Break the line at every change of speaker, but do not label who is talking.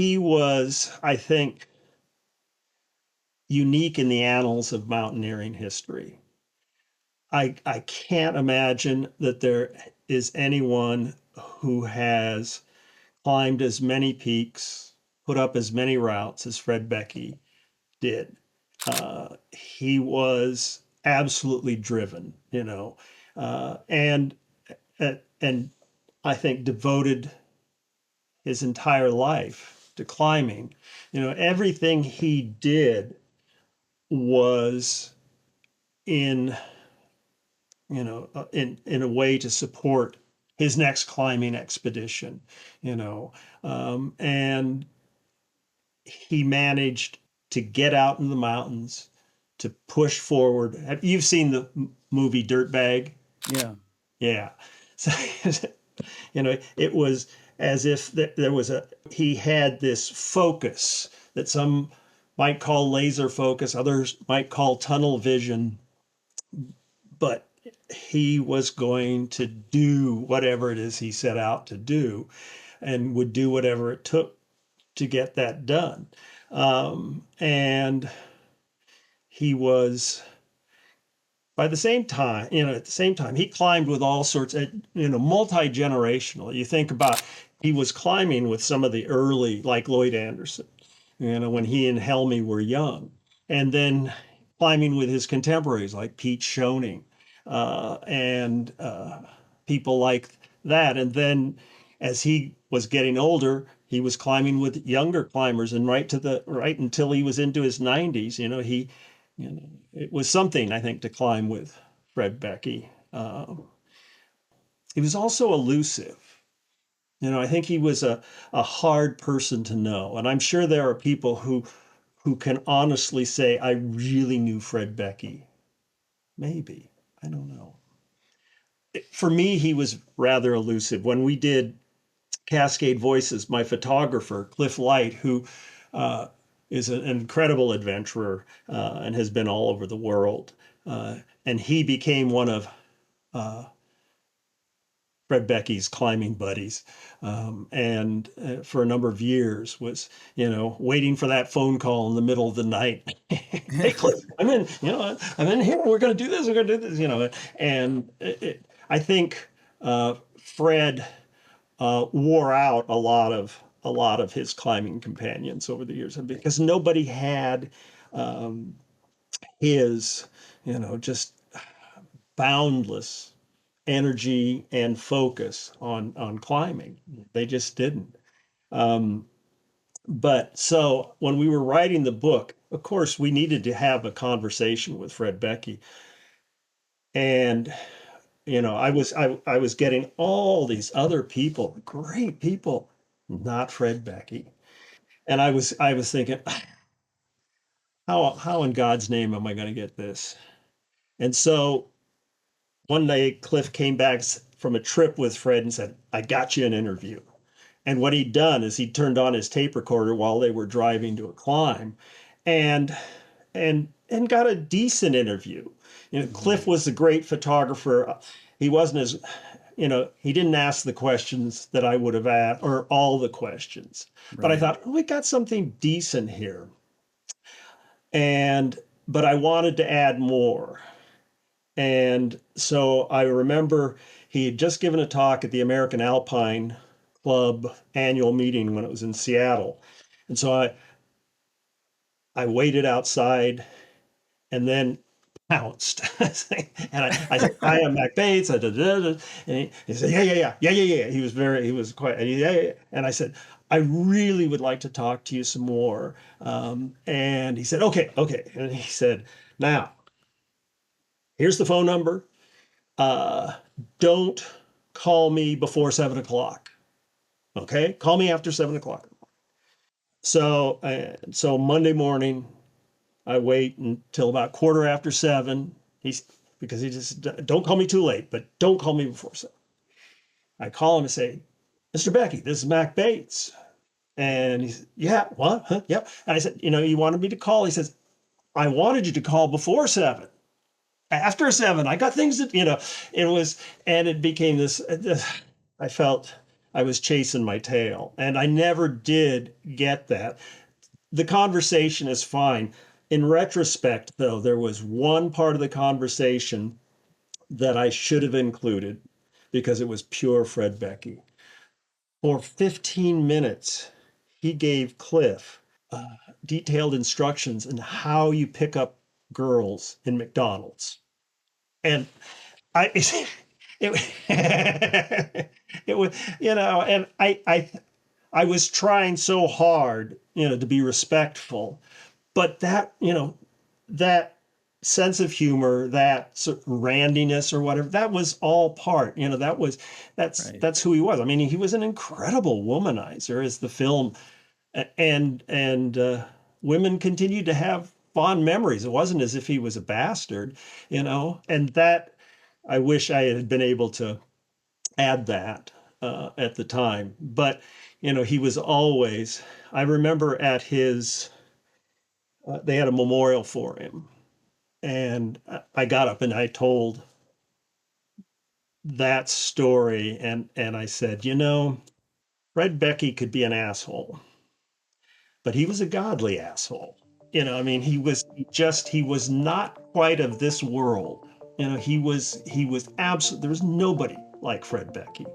he was, I think, unique in the annals of mountaineering history. I can't imagine that there is anyone who has climbed as many peaks, put up as many routes as Fred Beckey did. He was absolutely driven, and I think devoted his entire life to climbing. Everything he did was in in a way to support his next climbing expedition, and he managed to get out in the mountains, to push forward. You've seen the movie Dirtbag?
Yeah.
Yeah. So, it was as if there was he had this focus that some might call laser focus, others might call tunnel vision, but he was going to do whatever it is he set out to do and would do whatever it took to get that done. And he was, by the same time, at the same time, he climbed with all sorts of, multi-generational. You think about, he was climbing with some of the early, like Lloyd Anderson, when he and Helmy were young, and then climbing with his contemporaries like Pete Schoening, and people like that. And then as he was getting older, he was climbing with younger climbers, and right until he was into his 90s, it was something, I think, to climb with Fred Beckey. He was also elusive. I think he was a hard person to know. And I'm sure there are people who can honestly say, I really knew Fred Beckey. Maybe. I don't know. For me, he was rather elusive. When we did Cascade Voices, my photographer, Cliff Light, who uh, is an incredible adventurer and has been all over the world, and he became one of uh, Fred Beckey's climbing buddies, and for a number of years was, waiting for that phone call in the middle of the night. Hey, Cliff, I'm in here. We're going to do this. We're going to do this. And I think Fred wore out a lot of his climbing companions over the years, because nobody had um, his, just boundless energy and focus on climbing. They just didn't. Um, but so when we were writing the book, of course, we needed to have a conversation with Fred Beckey, and I was getting all these other people, great people, not Fred Beckey, and I was thinking, how in God's name am I going to get this? And so one day Cliff came back from a trip with Fred and said, I got you an interview. And what he'd done is he turned on his tape recorder while they were driving to a climb, and and got a decent interview.
Mhm.
Cliff was a great photographer. He wasn't as, he didn't ask the questions that I would have asked, or all the questions. But I
Right.
thought, oh, we got something decent here. And but I wanted to add more. And so I remember he had just given a talk at the American Alpine Club annual meeting when it was in Seattle. And so I waited outside and then pounced. And I said, hi, I'm Mac Bates. And he said, yeah, yeah, yeah, yeah, yeah, yeah. He was quite, yeah, yeah. And I said, I really would like to talk to you some more. And he said, okay, okay. And he said, now, here's the phone number. Uh, don't call me before 7 o'clock. Okay. Call me after 7 o'clock. So Monday morning, I wait until about quarter after 7. He's Because he just, don't call me too late, but don't call me before 7. I call him and say, Mr. Beckey, this is Mac Bates. And he's, yeah, what? Huh? Yep. And I said, you wanted me to call. He says, I wanted you to call before 7. After 7, I got things that, it was, and it became this, I felt I was chasing my tail. And I never did get that. The conversation is fine. In retrospect, though, there was one part of the conversation that I should have included because it was pure Fred Beckey. For 15 minutes, he gave Cliff detailed instructions on how you pick up girls in McDonald's. And I, it, it was, and I was trying so hard, to be respectful, but that sense of humor, that randiness or whatever, that was all part,
Right.
that's who he was. I mean, he was an incredible womanizer as the film, and women continued to have fond memories. It wasn't as if he was a bastard, and that I wish I had been able to add that at the time. But, he was always, I remember at his, they had a memorial for him. And I got up and I told that story, and I said, Fred Beckey could be an asshole, but he was a godly asshole. I mean, he was not quite of this world. He was absolutely, there was nobody like Fred Beckey.